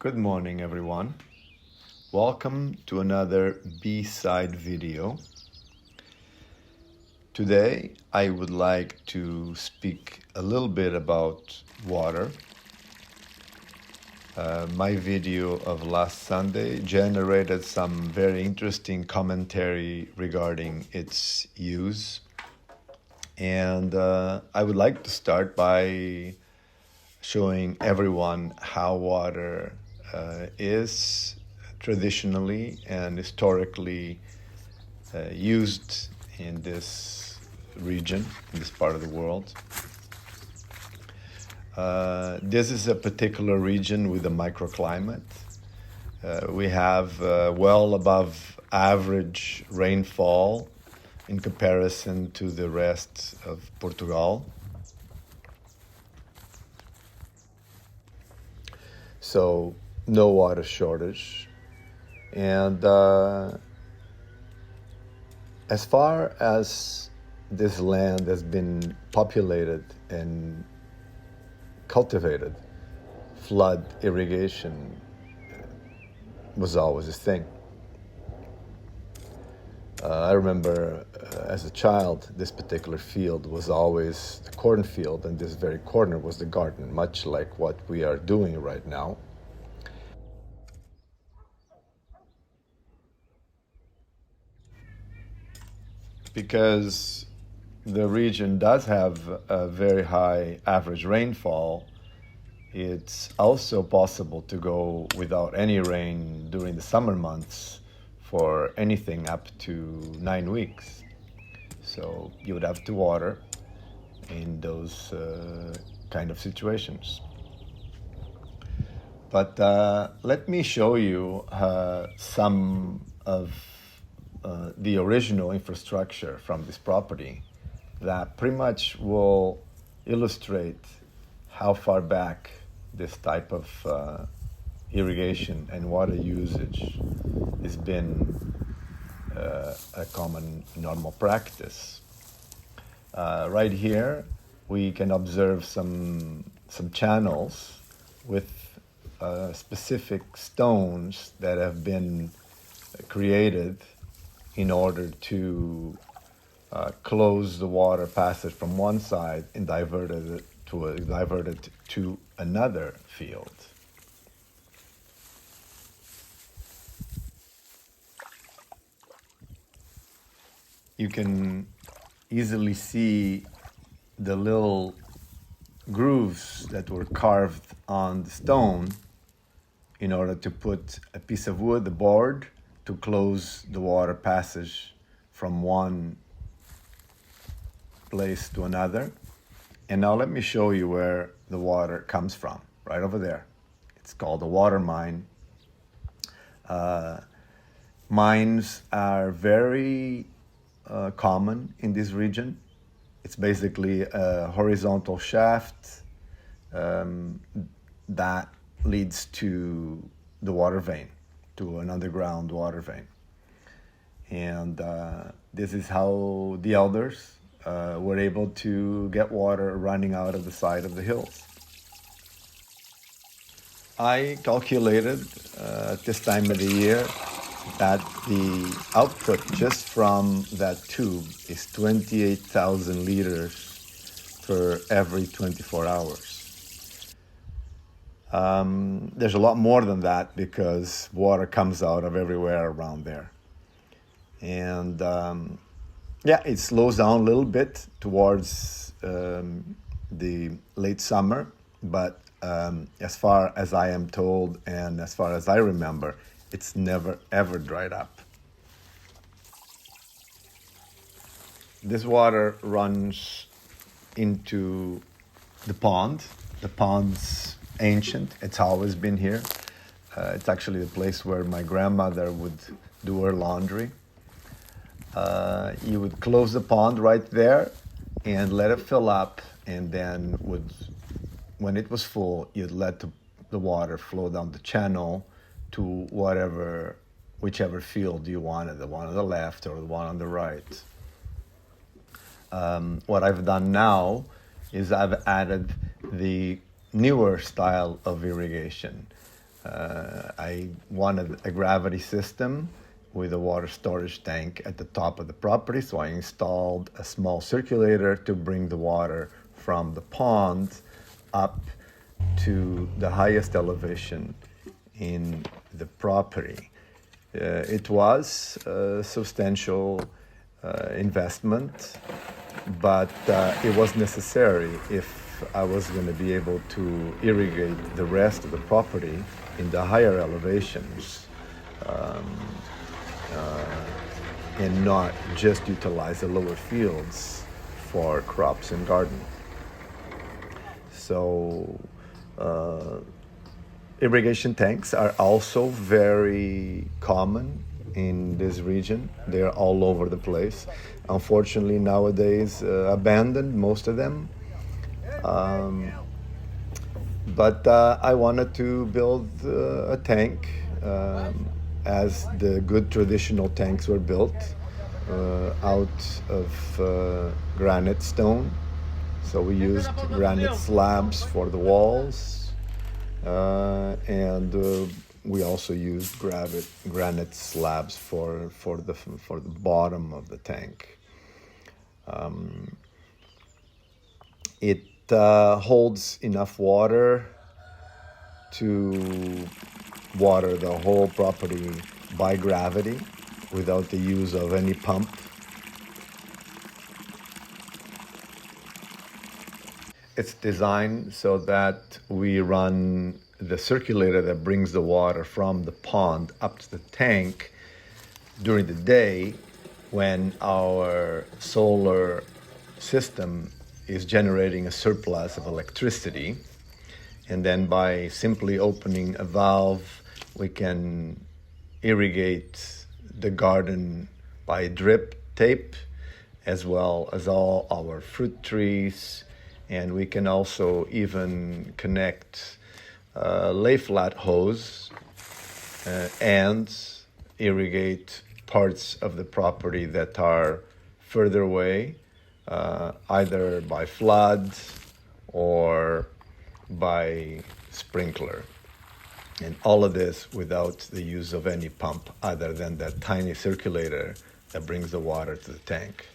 Good morning, everyone. Welcome to another B-side video. Today, I would like to speak a little bit about water. My video of last Sunday generated some very interesting commentary regarding its use. And I would like to start by showing everyone how water is traditionally and historically used in this region, in this part of the world. This is a particular region with a microclimate. We have well above average rainfall in comparison to the rest of Portugal. So no water shortage. And as far as this land has been populated and cultivated, flood irrigation was always a thing. I remember as a child, this particular field was always the cornfield, and this very corner was the garden, much like what we are doing right now. Because the region does have a very high average rainfall, it's also possible to go without any rain during the summer months for anything up to 9 weeks. So you would have to water in those kind of situations. But let me show you some of the original infrastructure from this property that pretty much will illustrate how far back this type of irrigation and water usage has been a common normal practice. Right here we can observe some channels with specific stones that have been created in order to close the water passage from one side and divert it to another field. You can easily see the little grooves that were carved on the stone in order to put a piece of wood, a board, to close the water passage from one place to another. And now let me show you where the water comes from, right over there. It's called a water mine. Mines are very common in this region. It's basically a horizontal shaft that leads to the water vein, to an underground water vein. And this is how the elders were able to get water running out of the side of the hills. I calculated at this time of the year that the output just from that tube is 28,000 liters per every 24 hours. There's a lot more than that because water comes out of everywhere around there. And it slows down a little bit towards the late summer, but as far as I am told and as far as I remember, it's never ever dried up. This water runs into the pond. The pond's ancient. It's always been here. It's actually the place where my grandmother would do her laundry. You would close the pond right there and let it fill up, and then when it was full, you'd let the water flow down the channel to whichever field you wanted, the one on the left or the one on the right. What I've done now is I've added the newer style of irrigation. I wanted a gravity system with a water storage tank at the top of the property, so I installed a small circulator to bring the water from the pond up to the highest elevation in the property. It was a substantial investment, but it was necessary if I was going to be able to irrigate the rest of the property in the higher elevations, and not just utilize the lower fields for crops and garden. So irrigation tanks are also very common in this region. They're all over the place. Unfortunately, nowadays, abandoned, most of them. But I wanted to build a tank as the good traditional tanks were built out of granite stone. So we used granite slabs for the walls, and we also used granite slabs for the bottom of the tank. It holds enough water to water the whole property by gravity without the use of any pump. It's designed so that we run the circulator that brings the water from the pond up to the tank during the day when our solar system is generating a surplus of electricity. And then by simply opening a valve, we can irrigate the garden by drip tape, as well as all our fruit trees. And we can also even connect lay flat hose and irrigate parts of the property that are further away, either by flood or by sprinkler. And all of this without the use of any pump other than that tiny circulator that brings the water to the tank.